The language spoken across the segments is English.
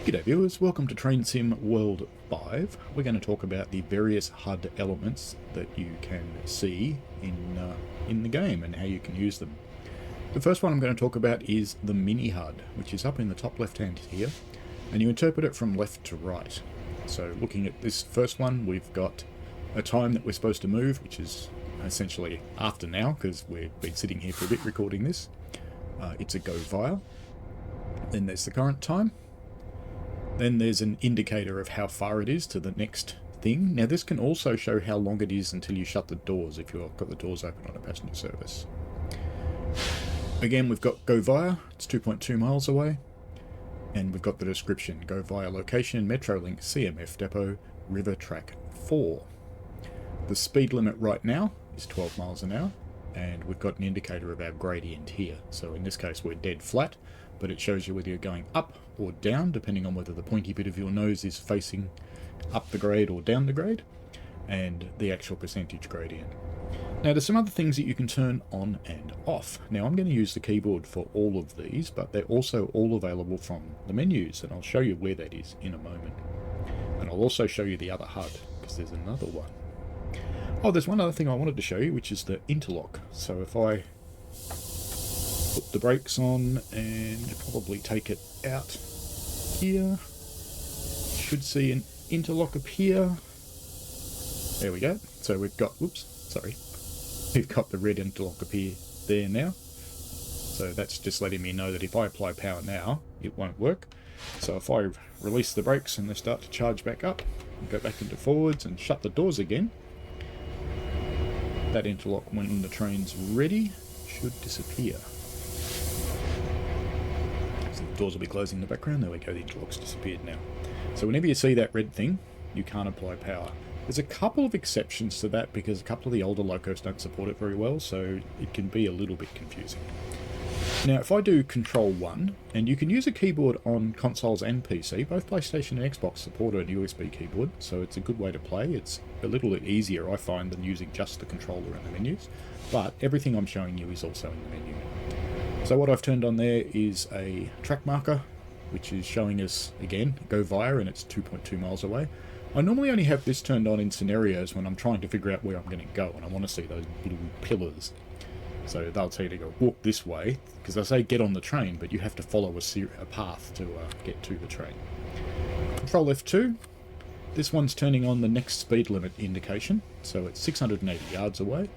G'day viewers, welcome to Train Sim World 5. We're going to talk about the various HUD elements that you can see in the game and how you can use them. The first one I'm going to talk about is the mini HUD, which is up in the top left hand here, and you interpret it from left to right. So looking at this first one, we've got a time that we're supposed to move, which is essentially after now, because we've been sitting here for a bit recording this. It's a go via. Then there's the current time. Then there's an indicator of how far it is to the next thing. Now this can also show how long it is until you shut the doors if you've got the doors open on a passenger service. Again, we've got go via, it's 2.2 miles away. And we've got the description, go via location, Metrolink CMF depot, river track 4. The speed limit right now is 12 miles an hour. And we've got an indicator of our gradient here. So in this case we're dead flat, but it shows you whether you're going up or down, depending on whether the pointy bit of your nose is facing up the grade or down the grade, and the actual percentage gradient. Now there's some other things that you can turn on and off. Now I'm going to use the keyboard for all of these, but they're also all available from the menus, and I'll show you where that is in a moment. And I'll also show you the other HUD, because there's another one. Oh, there's one other thing I wanted to show you, which is the interlock. So if I put the brakes on and probably take it out here, should see an interlock appear. There we go. So we've got, whoops, sorry. We've got the red interlock appear there now. So that's just letting me know that if I apply power now, it won't work. So if I release the brakes and they start to charge back up, and go back into forwards and shut the doors again, that interlock, when the train's ready, should disappear. So the doors will be closing in the background. There we go, the interlock's disappeared now. So whenever you see that red thing, you can't apply power. There's a couple of exceptions to that because a couple of the older locos don't support it very well, so it can be a little bit confusing. Now if I do Control 1, and you can use a keyboard on consoles and PC, both PlayStation and Xbox support a USB keyboard, so it's a good way to play. It's a little bit easier, I find, than using just the controller and the menus, but everything I'm showing you is also in the menu. So what I've turned on there is a track marker, which is showing us, again, go via, and it's 2.2 miles away. I normally only have this turned on in scenarios when I'm trying to figure out where I'm going to go, and I want to see those blue pillars. So they'll tell you to go walk this way, because they say get on the train, but you have to follow a path to get to the train. Control F2. This one's turning on the next speed limit indication, so it's 680 yards away,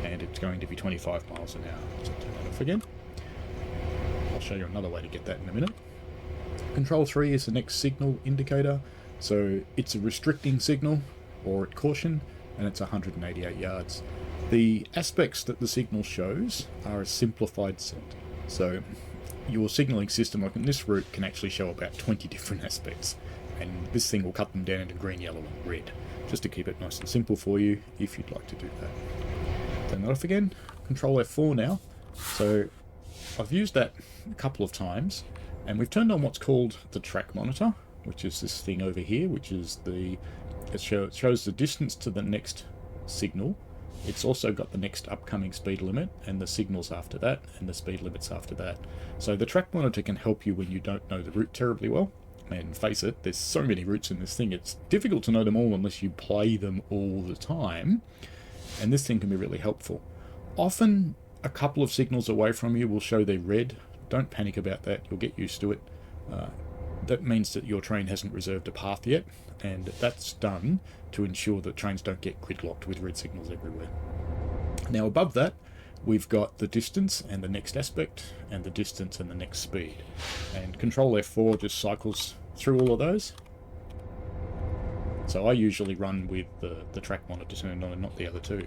and it's going to be 25 miles an hour. So turn that off again. I'll show you another way to get that in a minute. Control 3 is the next signal indicator, so it's a restricting signal, or at caution, and it's 188 yards. The aspects that the signal shows are a simplified set. So your signalling system, like in this route, can actually show about 20 different aspects. And this thing will cut them down into green, yellow and red, just to keep it nice and simple for you if you'd like to do that. Turn that off again. Control F4 now. So I've used that a couple of times, and we've turned on what's called the track monitor, which is this thing over here, which is it shows the distance to the next signal. It's also got the next upcoming speed limit and the signals after that and the speed limits after that. So the track monitor can help you when you don't know the route terribly well. And face it, there's so many routes in this thing, it's difficult to know them all unless you play them all the time. And this thing can be really helpful. Often a couple of signals away from you will show they're red. Don't panic about that, you'll get used to it. That means that your train hasn't reserved a path yet, and that's done to ensure that trains don't get gridlocked with red signals everywhere. Now above that, we've got the distance and the next aspect, and the distance and the next speed. And Control F4 just cycles through all of those. So I usually run with the track monitor turned on and not the other two.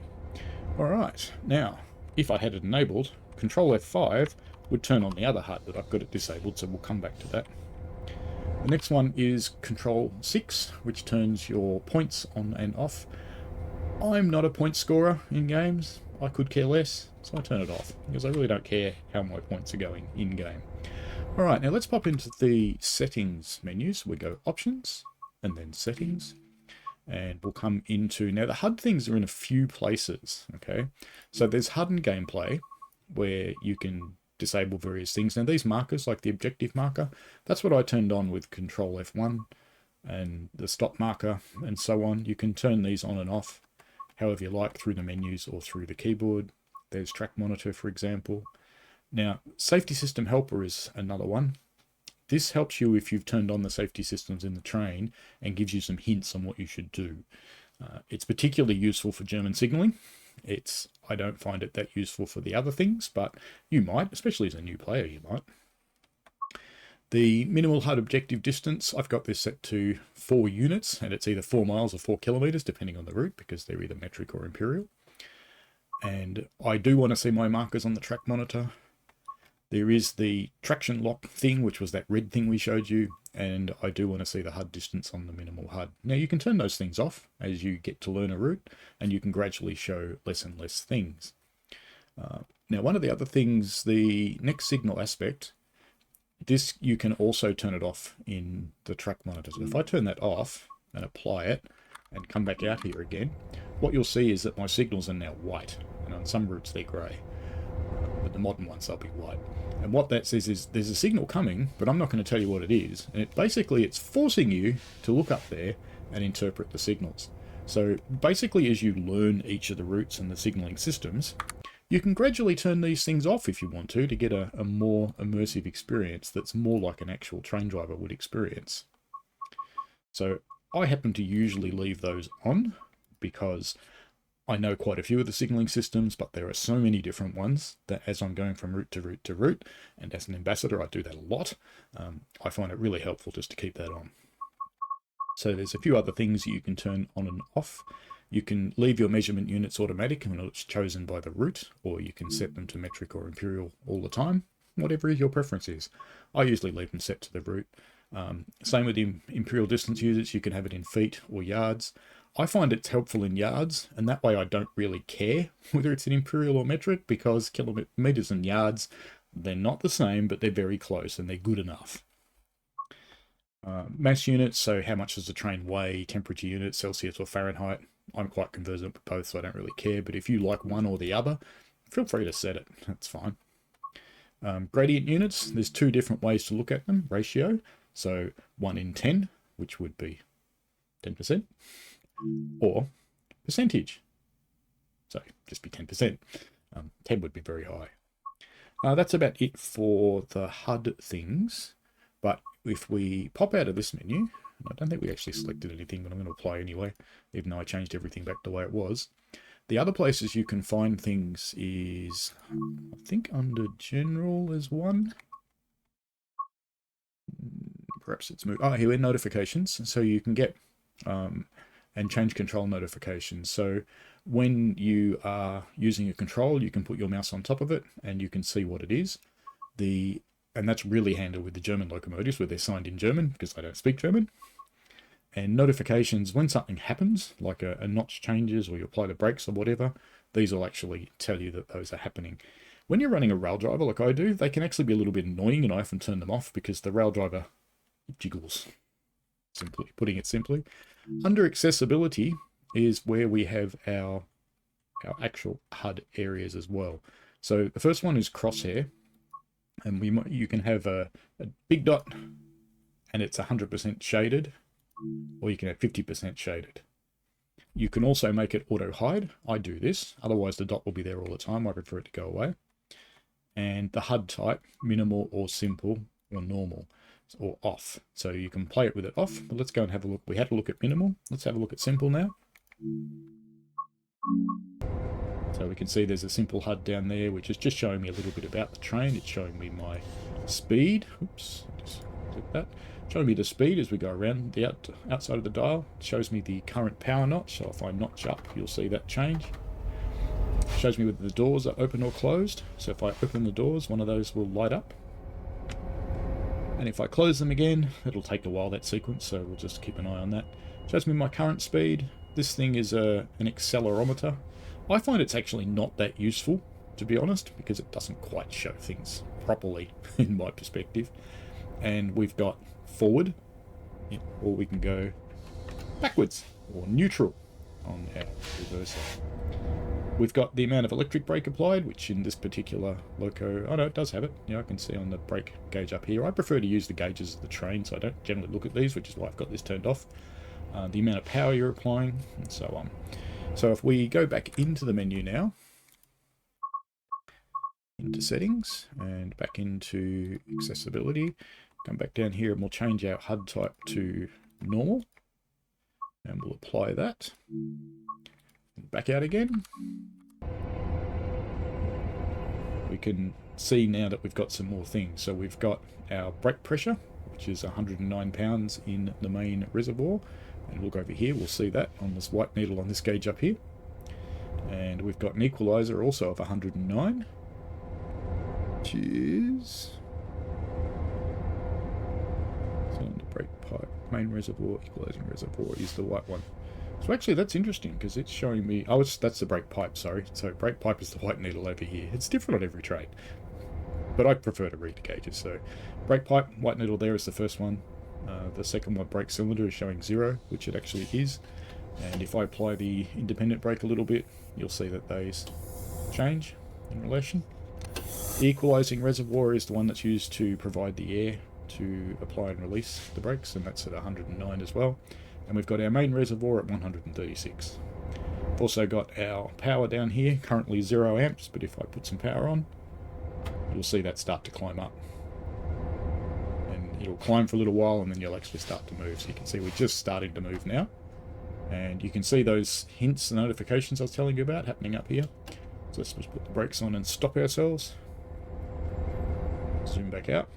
Alright, now, if I had it enabled, Control F5 would turn on the other HUD, but I've got it disabled, so we'll come back to that. The next one is Control 6, which turns your points on and off. I'm not a point scorer in games. I could care less, so I turn it off, because I really don't care how my points are going in-game. Alright, now let's pop into the Settings menu. So we go Options, and then Settings. And we'll come into... Now, the HUD things are in a few places, okay? So there's HUD and Gameplay, where you can disable various things. Now these markers, like the objective marker, that's what I turned on with Control F1, and the stop marker and so on. You can turn these on and off however you like through the menus or through the keyboard. There's track monitor, for example. Now, safety system helper is another one. This helps you if you've turned on the safety systems in the train and gives you some hints on what you should do. It's particularly useful for German signalling. I don't find it that useful for the other things, but you might, especially as a new player, you might. The minimal HUD objective distance, I've got this set to 4 units, and it's either 4 miles or 4 kilometers, depending on the route, because they're either metric or imperial. And I do want to see my markers on the track monitor. There is the traction lock thing, which was that red thing we showed you, and I do want to see the HUD distance on the minimal HUD. Now you can turn those things off as you get to learn a route, and you can gradually show less and less things. Now one of the other things, the next signal aspect, this you can also turn it off in the track monitor. So if I turn that off and apply it and come back out here again, what you'll see is that my signals are now white, and on some routes they're grey, but the modern ones they'll be white. And what that says is there's a signal coming, but I'm not going to tell you what it is. And it's forcing you to look up there and interpret the signals. So basically, as you learn each of the routes and the signaling systems, you can gradually turn these things off if you want to get a more immersive experience that's more like an actual train driver would experience. So I happen to usually leave those on because I know quite a few of the signaling systems, but there are so many different ones that as I'm going from route to route to route, and as an ambassador I do that a lot, I find it really helpful just to keep that on. So there's a few other things you can turn on and off. You can leave your measurement units automatic when it's chosen by the route, or you can set them to metric or imperial all the time, whatever your preference is. I usually leave them set to the route. Same with the imperial distance units, you can have it in feet or yards. I find it's helpful in yards, and that way I don't really care whether it's an imperial or metric, because kilometers and yards, they're not the same, but they're very close and they're good enough. Mass units, so how much does the train weigh, temperature units, Celsius or Fahrenheit. I'm quite conversant with both, so I don't really care, but if you like one or the other, feel free to set it, that's fine. Gradient units, there's 2 different ways to look at them. Ratio, so 1 in 10, which would be 10%. Or percentage, so just be 10%. 10 would be very high. That's about it for the HUD things, but if we pop out of this menu, I don't think we actually selected anything, but I'm going to apply anyway, even though I changed everything back the way it was. The other places you can find things is, I think under General is one. Perhaps it's moved. Oh, here we're notifications, so you can get and change control notifications. So when you are using a control, you can put your mouse on top of it and you can see what it is. And that's really handy with the German locomotives where they're signed in German, because I don't speak German. And notifications, when something happens, like a notch changes or you apply the brakes or whatever, these will actually tell you that those are happening. When you're running a rail driver like I do, they can actually be a little bit annoying, and I often turn them off because the rail driver jiggles, putting it simply. Under accessibility is where we have our actual HUD areas as well. So the first one is crosshair, and you can have a big dot and it's 100% shaded, or you can have 50% shaded. You can also make it auto hide. I do this, otherwise the dot will be there all the time. I prefer it to go away. And the HUD type, minimal or simple or normal, or off. So you can play it with it off, but let's go and have a look. We had a look at minimal. Let's have a look at simple now. So we can see there's a simple HUD down there, which is just showing me a little bit about the train. It's showing me my speed. Oops, just click that. Showing me the speed as we go around the outside of the dial. It shows me the current power notch. So if I notch up, you'll see that change. It shows me whether the doors are open or closed. So if I open the doors, one of those will light up. And if I close them again, it'll take a while, that sequence, so we'll just keep an eye on that. Shows me my current speed. This thing is an accelerometer. I find it's actually not that useful, to be honest, because it doesn't quite show things properly in my perspective. And we've got forward, or we can go backwards, or neutral on our reverser. We've got the amount of electric brake applied, which in this particular loco, oh no, it does have it. Yeah, I can see on the brake gauge up here. I prefer to use the gauges of the train, so I don't generally look at these, which is why I've got this turned off. The amount of power you're applying, and so on. So if we go back into the menu now, into settings, and back into accessibility, come back down here and we'll change our HUD type to normal, and we'll apply that. Back out again. We can see now that we've got some more things. So we've got our brake pressure, which is 109 pounds in the main reservoir. And we'll go over here, we'll see that on this white needle on this gauge up here. And we've got an equalizer also of 109, which is cylinder brake pipe, main reservoir, equalizing reservoir is the white one. So actually that's interesting because it's showing me, oh, that's the brake pipe, sorry. So brake pipe is the white needle over here. It's different on every train, but I prefer to read the gauges. So brake pipe, white needle there is the first one. The second one, brake cylinder, is showing 0, which it actually is. And if I apply the independent brake a little bit, you'll see that those change in relation. The equalizing reservoir is the one that's used to provide the air to apply and release the brakes, and that's at 109 as well. And we've got our main reservoir at 136. We've also got our power down here, currently 0 amps, but if I put some power on, you'll see that start to climb up. And it'll climb for a little while, and then you'll actually start to move. So you can see we're just starting to move now. And you can see those hints and notifications I was telling you about happening up here. So let's just put the brakes on and stop ourselves. Zoom back out.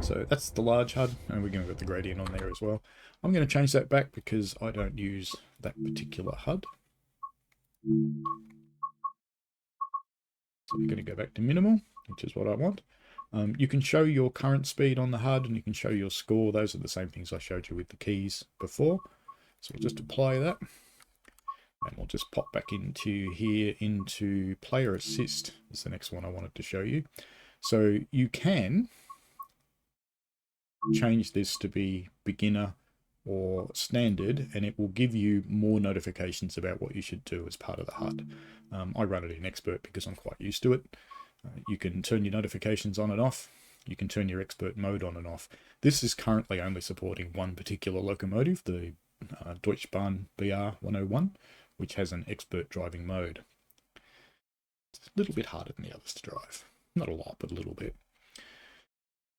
So that's the large HUD, and we're going to get the gradient on there as well. I'm going to change that back because I don't use that particular HUD. So we're going to go back to minimal, which is what I want. You can show your current speed on the HUD, and you can show your score. Those are the same things I showed you with the keys before. So we'll just apply that. And we'll just pop back into here, into player assist is the next one I wanted to show you. So you can change this to be beginner or standard, and it will give you more notifications about what you should do as part of the HUD. I run it in expert because I'm quite used to it. You can turn your notifications on and off. You can turn your expert mode on and off. This is currently only supporting one particular locomotive, the Deutsche Bahn BR 101, which has an expert driving mode. It's a little bit harder than the others to drive. Not a lot, but a little bit.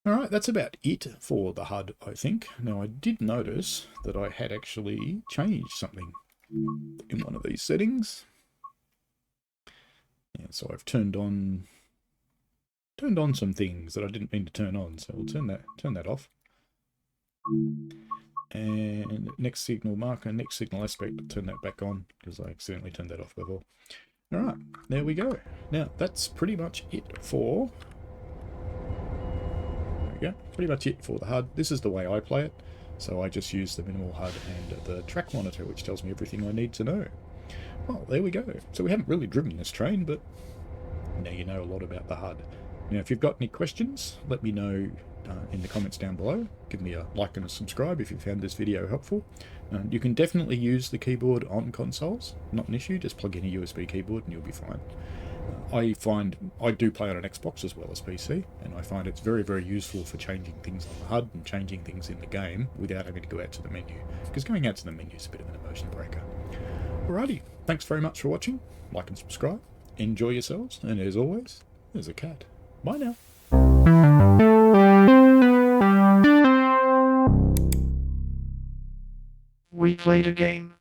Alright, that's about it for the HUD, I think. Now, I did notice that I had actually changed something in one of these settings. And so I've turned on some things that I didn't mean to turn on, so we'll turn that off. And next signal marker, next signal aspect, I'll turn that back on because I accidentally turned that off before. Alright, there we go. Now, that's pretty much it for... There we go. Pretty much it for the HUD. This is the way I play it. So I just use the minimal HUD and the track monitor, which tells me everything I need to know. Well, there we go. So we haven't really driven this train, but now you know a lot about the HUD. Now, if you've got any questions, let me know in the comments down below. Give me a like and a subscribe if you found this video helpful. You can definitely use the keyboard on consoles. Not an issue. Just plug in a USB keyboard and you'll be fine. I find I do play on an Xbox as well as PC, and I find it's very, very useful for changing things on the HUD and changing things in the game without having to go out to the menu, because going out to the menu is a bit of an immersion breaker. Alrighty, thanks very much for watching. Like and subscribe. Enjoy yourselves, and as always, there's a cat. Bye now. We played a game.